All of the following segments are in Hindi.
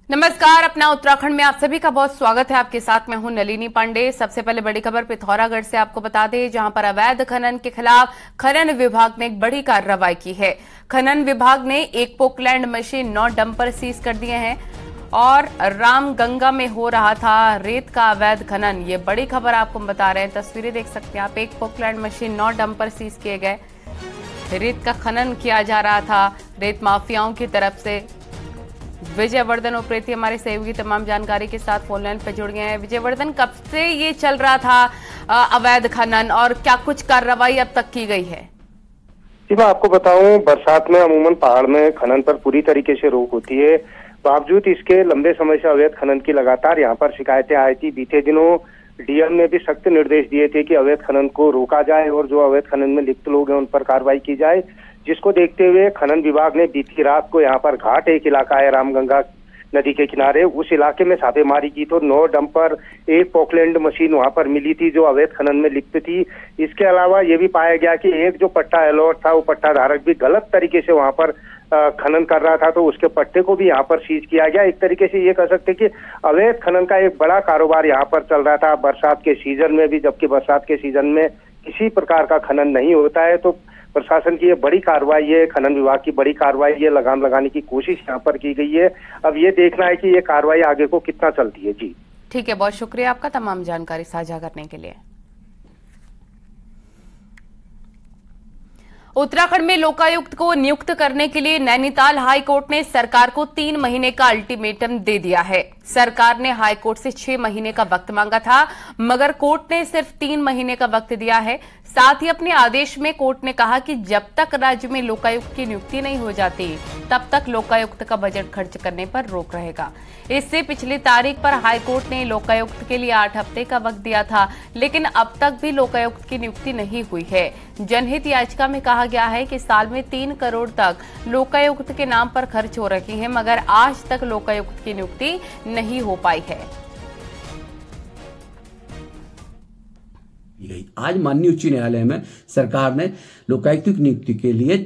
नमस्कार, अपना उत्तराखंड में आप सभी का बहुत स्वागत है। आपके साथ मैं हूं नलिनी पांडे। सबसे पहले बड़ी खबर पिथौरागढ़ से आपको बता दें, जहां पर अवैध खनन के खिलाफ खनन विभाग ने एक बड़ी कार्रवाई की है। खनन विभाग ने एक पोकलैंड मशीन 9 डंपर सीज कर दिए हैं और रामगंगा में हो रहा था रेत का अवैध खनन। ये बड़ी खबर आपको बता रहे हैं, तस्वीरें देख सकते हैं आप। एक पोकलैंड मशीन 9 डंपर सीज किए गए। रेत का खनन किया जा रहा था रेत माफियाओं की तरफ से। विजयवर्धन उप्रेती हमारे सहयोगी तमाम जानकारी के साथ फोन लाइन पर जुड़ गए हैं। विजयवर्धन, कब से ये चल रहा था अवैध खनन और क्या कुछ कार्रवाई अब तक की गई है? जी, मैं आपको बताऊं, बरसात में अमूमन पहाड़ में खनन पर पूरी तरीके से रोक होती है। बावजूद इसके लंबे समय से अवैध खनन की लगातार यहाँ पर शिकायतें आई थी। बीते दिनों डीएम ने भी सख्त निर्देश दिए थे कि अवैध खनन को रोका जाए और जो अवैध खनन में लिप्त लोग हैं उन पर कार्रवाई की जाए, जिसको देखते हुए खनन विभाग ने बीती रात को यहाँ पर घाट एक इलाका है रामगंगा नदी के किनारे, उस इलाके में छापेमारी की तो 9 डंपर, एक पोकलैंड मशीन वहां पर मिली थी जो अवैध खनन में लिप्त थी। इसके अलावा ये भी पाया गया कि एक जो पट्टा अलॉट था वो पट्टा धारक भी गलत तरीके से वहां पर खनन कर रहा था, तो उसके पट्टे को भी यहाँ पर सीज किया गया। एक तरीके से ये कह सकते कि अवैध खनन का एक बड़ा कारोबार यहाँ पर चल रहा था बरसात के सीजन में भी, जबकि बरसात के सीजन में किसी प्रकार का खनन नहीं होता है। तो प्रशासन की ये बड़ी कार्रवाई है, खनन विभाग की बड़ी कार्रवाई है, लगाम लगाने की कोशिश यहाँ पर की गई है। अब ये देखना है कि ये कार्रवाई आगे को कितना चलती है। जी ठीक है, बहुत शुक्रिया आपका तमाम जानकारी साझा करने के लिए। उत्तराखंड में लोकायुक्त को नियुक्त करने के लिए नैनीताल हाईकोर्ट ने सरकार को 3 महीने का अल्टीमेटम दे दिया है। सरकार ने हाईकोर्ट से 6 महीने का वक्त मांगा था, मगर कोर्ट ने सिर्फ 3 महीने का वक्त दिया है। साथ ही अपने आदेश में कोर्ट ने कहा कि जब तक राज्य में लोकायुक्त की नियुक्ति नहीं हो जाती तब तक लोकायुक्त का बजट खर्च करने पर रोक रहेगा। इससे पिछली तारीख पर हाईकोर्ट ने लोकायुक्त के लिए 8 हफ्ते का वक्त दिया था, लेकिन अब तक भी लोकायुक्त की नियुक्ति नहीं हुई है। जनहित याचिका में कहा गया है कि साल में 3 करोड़ तक लोकायुक्त के नाम पर खर्च हो रही है, मगर आज तक लोकायुक्त की नियुक्ति नहीं हो पाई है। आज माननीय उच्च न्यायालय में सरकार ने लोकायुक्त की नियुक्ति के लिए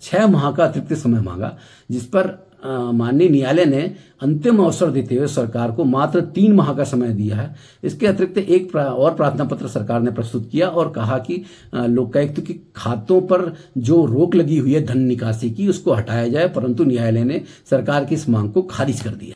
6 माह का अतिरिक्त समय मांगा, जिस पर माननीय न्यायालय ने अंतिम अवसर देते हुए सरकार को मात्र 3 माह का समय दिया है। इसके अतिरिक्त एक और प्रार्थना पत्र सरकार ने प्रस्तुत किया और कहा कि लोकायुक्त के खातों पर जो रोक लगी हुई है धन निकासी की, उसको हटाया जाए, परंतु न्यायालय ने सरकार की इस मांग को खारिज कर दिया।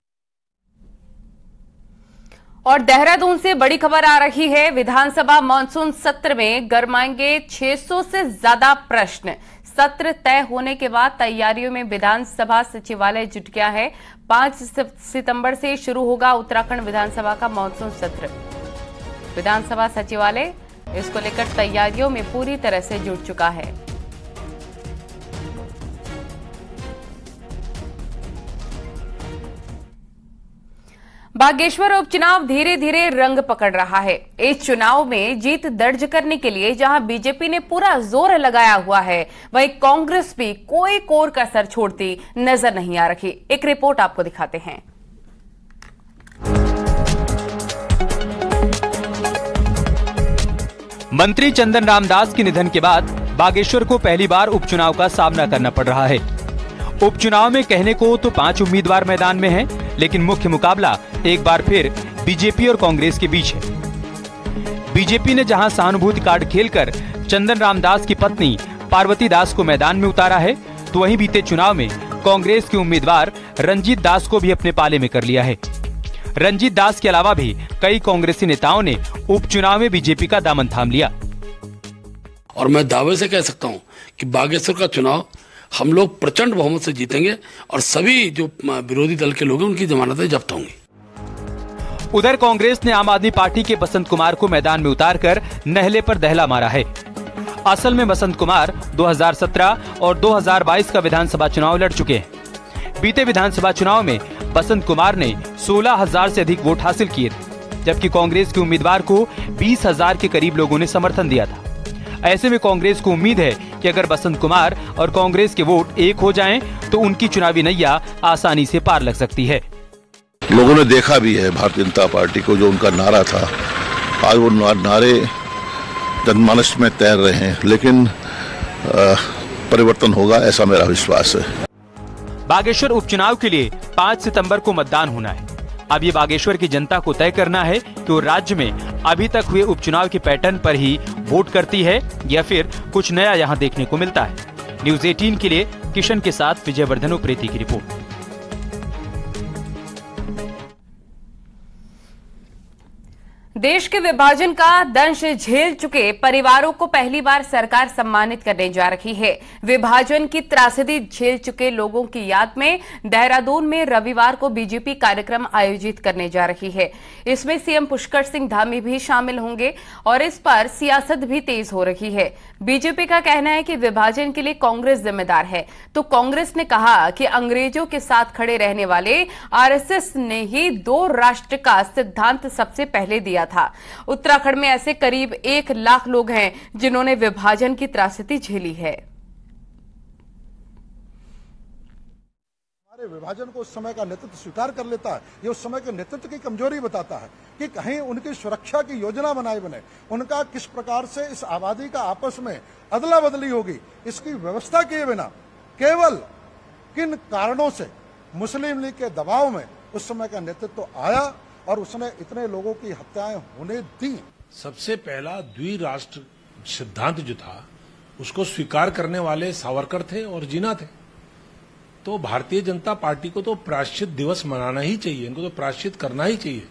और देहरादून से बड़ी खबर आ रही है, विधानसभा मानसून सत्र में गरमाएंगे 600 से ज्यादा प्रश्न। सत्र तय होने के बाद तैयारियों में विधानसभा सचिवालय जुट गया है। 5 सितंबर से शुरू होगा उत्तराखंड विधानसभा का मानसून सत्र। विधानसभा सचिवालय इसको लेकर तैयारियों में पूरी तरह से जुट चुका है। बागेश्वर उपचुनाव धीरे धीरे रंग पकड़ रहा है। इस चुनाव में जीत दर्ज करने के लिए जहां बीजेपी ने पूरा जोर लगाया हुआ है, वहीं कांग्रेस भी कोई कोर कसर छोड़ती नजर नहीं आ रही। एक रिपोर्ट आपको दिखाते हैं। मंत्री चंदन रामदास के निधन के बाद बागेश्वर को पहली बार उपचुनाव का सामना करना पड़ रहा है। उपचुनाव में कहने को तो 5 उम्मीदवार मैदान में हैं, लेकिन मुख्य मुकाबला एक बार फिर बीजेपी और कांग्रेस के बीच है। बीजेपी ने जहां सहानुभूति कार्ड खेलकर चंदन रामदास की पत्नी पार्वती दास को मैदान में उतारा है, तो वहीं बीते चुनाव में कांग्रेस के उम्मीदवार रंजीत दास को भी अपने पाले में कर लिया है। रंजीत दास के अलावा भी कई कांग्रेसी नेताओं ने उपचुनाव में बीजेपी का दामन थाम लिया। और मैं दावे से कह सकता हूँ कि बागेश्वर का चुनाव हम लोग प्रचंड बहुमत से जीतेंगे और सभी जो विरोधी दल के लोग हैं उनकी जमानतें जब्त होंगी। उधर कांग्रेस ने आम आदमी पार्टी के बसंत कुमार को मैदान में उतारकर नहले पर दहला मारा है। असल में बसंत कुमार 2017 और 2022 का विधानसभा चुनाव लड़ चुके हैं। बीते विधानसभा चुनाव में बसंत कुमार ने 16,000 से अधिक वोट हासिल किए थे, जबकि कांग्रेस के उम्मीदवार को 20,000 के करीब लोगों ने समर्थन दिया था। ऐसे में कांग्रेस को उम्मीद है कि अगर बसंत कुमार और कांग्रेस के वोट एक हो जाएं, तो उनकी चुनावी नैया आसानी से पार लग सकती है। लोगों ने देखा भी है भारतीय जनता पार्टी को, जो उनका नारा था, आज वो नारे जनमानस में तैर रहे हैं, लेकिन परिवर्तन होगा ऐसा मेरा विश्वास है। बागेश्वर उपचुनाव के लिए 5 सितंबर को मतदान होना है। अब ये बागेश्वर की जनता को तय करना है कि वो राज्य में अभी तक हुए उपचुनाव के पैटर्न पर ही वोट करती है या फिर कुछ नया यहाँ देखने को मिलता है। न्यूज 18 के लिए किशन के साथ विजयवर्धन उप्रेती की रिपोर्ट। देश के विभाजन का दंश झेल चुके परिवारों को पहली बार सरकार सम्मानित करने जा रही है। विभाजन की त्रासदी झेल चुके लोगों की याद में देहरादून में रविवार को बीजेपी कार्यक्रम आयोजित करने जा रही है। इसमें सीएम पुष्कर सिंह धामी भी शामिल होंगे और इस पर सियासत भी तेज हो रही है। बीजेपी का कहना है कि विभाजन के लिए कांग्रेस जिम्मेदार है, तो कांग्रेस ने कहा कि अंग्रेजों के साथ खड़े रहने वाले आरएसएस ने ही 2 राष्ट्र का सिद्धांत सबसे पहले दिया था। उत्तराखंड में ऐसे करीब 1 लाख लोग हैं जिन्होंने विभाजन की त्रासदी झेली है। हमारे विभाजन को उस समय का नेतृत्व स्वीकार कर लेता है, ये उस समय के नेतृत्व की कमजोरी बताता है कि कहीं उनकी सुरक्षा की योजना बनाई बने, उनका किस प्रकार से इस आबादी का आपस में अदला बदली होगी, इसकी व्यवस्था किए बिना केवल किन कारणों से मुस्लिम लीग के दबाव में उस समय का नेतृत्व आया और उसने इतने लोगों की हत्याएं होने दी। सबसे पहला द्विराष्ट्र सिद्धांत जो था उसको स्वीकार करने वाले सावरकर थे और जिन्ना थे। तो भारतीय जनता पार्टी को तो प्रायश्चित दिवस मनाना ही चाहिए, इनको तो प्रायश्चित करना ही चाहिए।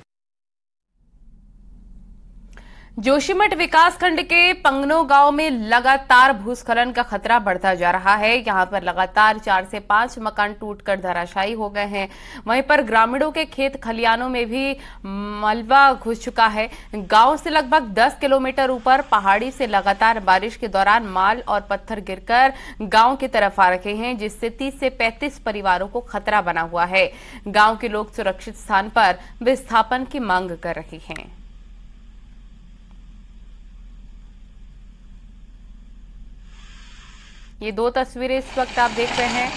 जोशीमठ विकासखंड के पंगनो गांव में लगातार भूस्खलन का खतरा बढ़ता जा रहा है। यहां पर लगातार 4 से 5 मकान टूटकर धराशायी हो गए हैं। वहीं पर ग्रामीणों के खेत खलियानों में भी मलबा घुस चुका है। गांव से लगभग 10 किलोमीटर ऊपर पहाड़ी से लगातार बारिश के दौरान माल और पत्थर गिरकर गांव की तरफ आ रहे हैं, जिससे 30 से 35 परिवारों को खतरा बना हुआ है। गांव के लोग सुरक्षित स्थान पर विस्थापन की मांग कर रहे हैं। ये 2 तस्वीरें इस वक्त आप देख रहे हैं।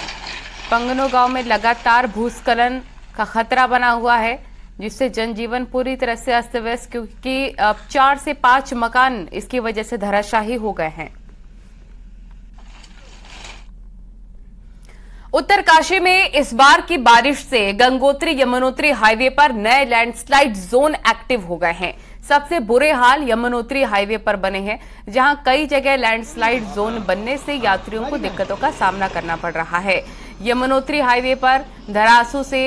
पंगनो गांव में लगातार भूस्खलन का खतरा बना हुआ है, जिससे जनजीवन पूरी तरह से अस्त व्यस्त, क्योंकि अब 4 से 5 मकान इसकी वजह से धराशायी हो गए हैं। उत्तरकाशी में इस बार की बारिश से गंगोत्री यमुनोत्री हाईवे पर नए लैंडस्लाइड जोन एक्टिव हो गए हैं। सबसे बुरे हाल यमुनोत्री हाईवे पर बने हैं, जहां कई जगह लैंडस्लाइड जोन बनने से यात्रियों को दिक्कतों का सामना करना पड़ रहा है। यमुनोत्री हाईवे पर धरासू से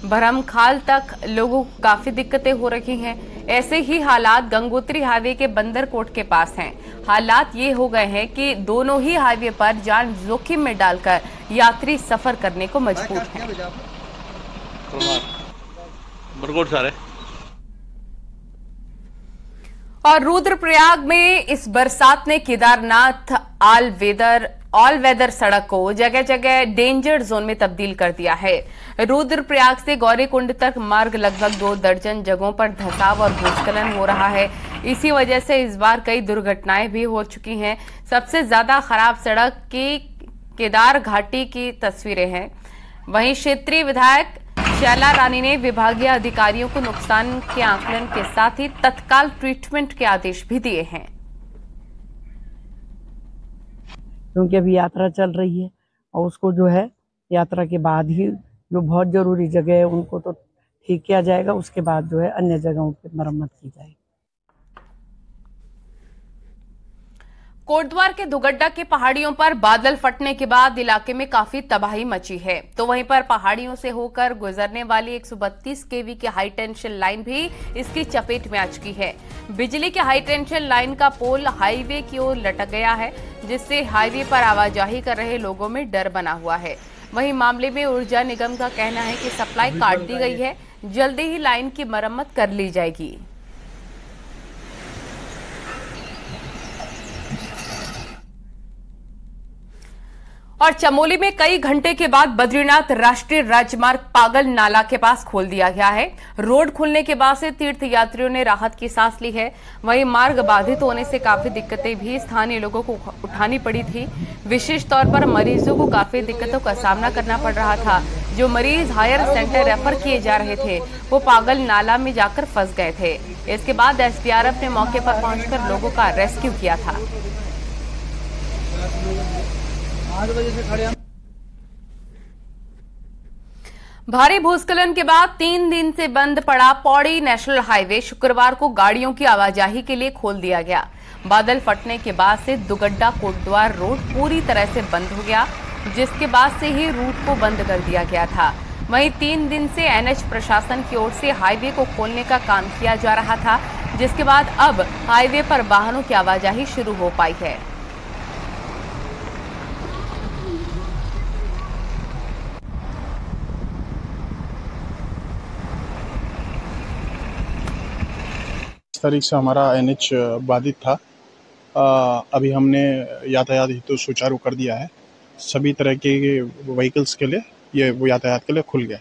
भरमखाल तक लोगों को काफी दिक्कतें हो रही हैं। ऐसे ही हालात गंगोत्री हाईवे के बंदरकोट के पास हैं। हालात ये हो गए हैं कि दोनों ही हाईवे पर जान जोखिम में डालकर यात्री सफर करने को मजबूर हैं। और रुद्रप्रयाग में इस बरसात ने केदारनाथ ऑल वेदर सड़क को जगह जगह डेंजर जोन में तब्दील कर दिया है। रुद्रप्रयाग से गौरीकुंड तक मार्ग लगभग 2 दर्जन जगहों पर धंसाव और भूस्खलन हो रहा है। इसी वजह से इस बार कई दुर्घटनाएं भी हो चुकी हैं। सबसे ज्यादा खराब सड़क की केदार घाटी की तस्वीरें हैं। वहीं क्षेत्रीय विधायक शैला रानी ने विभागीय अधिकारियों को नुकसान के आकलन के साथ ही तत्काल ट्रीटमेंट के आदेश भी दिए हैं, क्योंकि अभी यात्रा चल रही है और उसको जो है यात्रा के बाद ही जो बहुत जरूरी जगह है उनको तो ठीक किया जाएगा, उसके बाद जो है अन्य जगहों पर मरम्मत की जाएगी। कोटद्वार के दुगड्डा की पहाड़ियों पर बादल फटने के बाद इलाके में काफी तबाही मची है, तो वहीं पर पहाड़ियों से होकर गुजरने वाली 132 केवी की हाई टेंशन लाइन भी इसकी चपेट में आ चुकी है। बिजली की हाई टेंशन लाइन का पोल हाईवे की ओर लटक गया है, जिससे हाईवे पर आवाजाही कर रहे लोगों में डर बना हुआ है। वहीं मामले में ऊर्जा निगम का कहना है कि सप्लाई काट दी गई है, जल्दी ही लाइन की मरम्मत कर ली जाएगी। और चमोली में कई घंटे के बाद बद्रीनाथ राष्ट्रीय राजमार्ग पागल नाला के पास खोल दिया गया है। रोड खुलने के बाद से तीर्थ यात्रियों ने राहत की सांस ली है। वहीं मार्ग बाधित होने से काफी दिक्कतें भी स्थानीय लोगों को उठानी पड़ी थी। विशेष तौर पर मरीजों को काफी दिक्कतों का सामना करना पड़ रहा था। जो मरीज हायर सेंटर रेफर किए जा रहे थे वो पागल नाला में जाकर फंस गए थे। इसके बाद एसडीआरएफ ने मौके पर पहुंचकर लोगों का रेस्क्यू किया था। 8 बजे से खड़े हम। भारी भूस्खलन के बाद 3 दिन से बंद पड़ा पौड़ी नेशनल हाईवे शुक्रवार को गाड़ियों की आवाजाही के लिए खोल दिया गया। बादल फटने के बाद से दुगड्डा कोटद्वार रोड पूरी तरह से बंद हो गया, जिसके बाद से ही रूट को बंद कर दिया गया था। वहीं 3 दिन से एनएच प्रशासन की ओर से हाईवे को खोलने का काम किया जा रहा था, जिसके बाद अब हाईवे पर वाहनों की आवाजाही शुरू हो पाई है। इस तारीख से हमारा एनएच बाधित था। अभी हमने यातायात हेतु सुचारू कर दिया है। सभी तरह के व्हीकल्स के लिए ये यातायात के लिए खुल गया।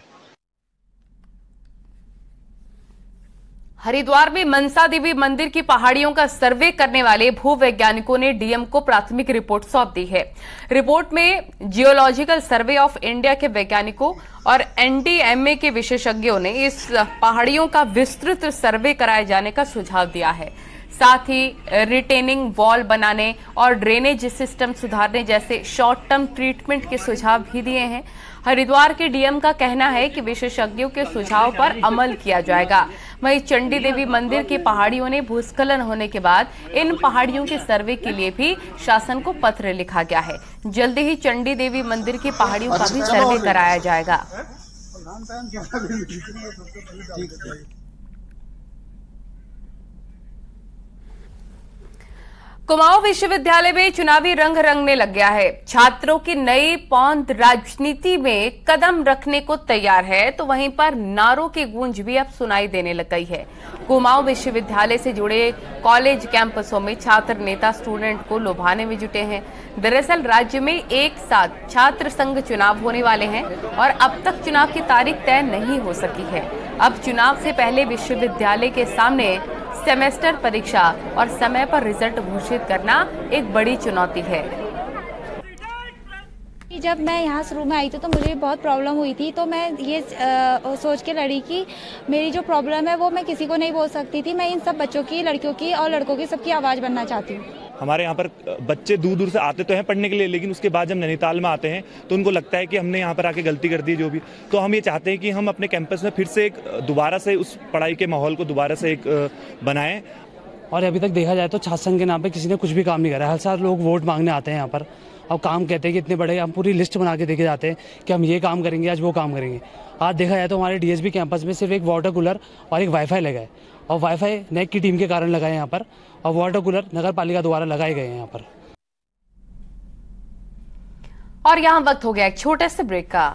हरिद्वार में मनसा देवी मंदिर की पहाड़ियों का सर्वे करने वाले भूवैज्ञानिकों ने डीएम को प्राथमिक रिपोर्ट सौंप दी है। रिपोर्ट में जियोलॉजिकल सर्वे ऑफ इंडिया के वैज्ञानिकों और एनडीएमए के विशेषज्ञों ने इस पहाड़ियों का विस्तृत सर्वे कराए जाने का सुझाव दिया है। साथ ही रिटेनिंग वॉल बनाने और ड्रेनेज सिस्टम सुधारने जैसे शॉर्ट टर्म ट्रीटमेंट के सुझाव भी दिए हैं। हरिद्वार के डीएम का कहना है कि विशेषज्ञों के सुझाव पर अमल किया जाएगा। वहीं चंडी देवी मंदिर की पहाड़ियों ने भूस्खलन होने के बाद इन पहाड़ियों के सर्वे के लिए भी शासन को पत्र लिखा गया है। जल्दी ही चंडी देवी मंदिर की पहाड़ियों का भी सर्वे कराया जाएगा। कुमाऊं विश्वविद्यालय में चुनावी रंग रंगने लग गया है। छात्रों की नई पौंध राजनीति में कदम रखने को तैयार है, तो वहीं पर नारों की गूंज भी अब सुनाई देने लग गई है। कुमाऊं विश्वविद्यालय से जुड़े कॉलेज कैंपसों में छात्र नेता स्टूडेंट को लुभाने में जुटे हैं। दरअसल राज्य में एक साथ छात्र संघ चुनाव होने वाले हैं और अब तक चुनाव की तारीख तय नहीं हो सकी है। अब चुनाव से पहले विश्वविद्यालय के सामने सेमेस्टर परीक्षा और समय पर रिजल्ट घोषित करना एक बड़ी चुनौती है। जब मैं यहाँ शुरू में आई थी तो मुझे बहुत प्रॉब्लम हुई थी, तो मैं ये सोच के लड़ी कि मेरी जो प्रॉब्लम है वो मैं किसी को नहीं बोल सकती थी। मैं इन सब बच्चों की, लड़कियों की और लड़कों की सबकी आवाज़ बनना चाहती हूँ। हमारे यहाँ पर बच्चे दूर दूर से आते तो हैं पढ़ने के लिए, लेकिन उसके बाद जब नैनीताल में आते हैं तो उनको लगता है कि हमने यहाँ पर आके गलती कर दी जो भी। तो हम ये चाहते हैं कि हम अपने कैंपस में फिर से एक दोबारा से उस पढ़ाई के माहौल को दोबारा से एक बनाएं। और अभी तक देखा जाए तो छात्र संघ के नाम पे किसी ने कुछ भी काम नहीं करा। हर साल लोग वोट मांगने आते हैं यहाँ पर और काम कहते हैं कि इतने बड़े, हम पूरी लिस्ट बना के देखे जाते हैं कि हम ये काम करेंगे, आज वो काम करेंगे। आज देखा जाए तो हमारे डीएसबी कैंपस में सिर्फ एक वाटर कूलर और एक वाईफाई लगा है, और वाईफाई नेक की टीम के कारण लगाए यहाँ पर, और वाटर कूलर नगर पालिका द्वारा लगाए गए हैं यहाँ पर। और यहाँ वक्त हो गया एक छोटे से ब्रेक का।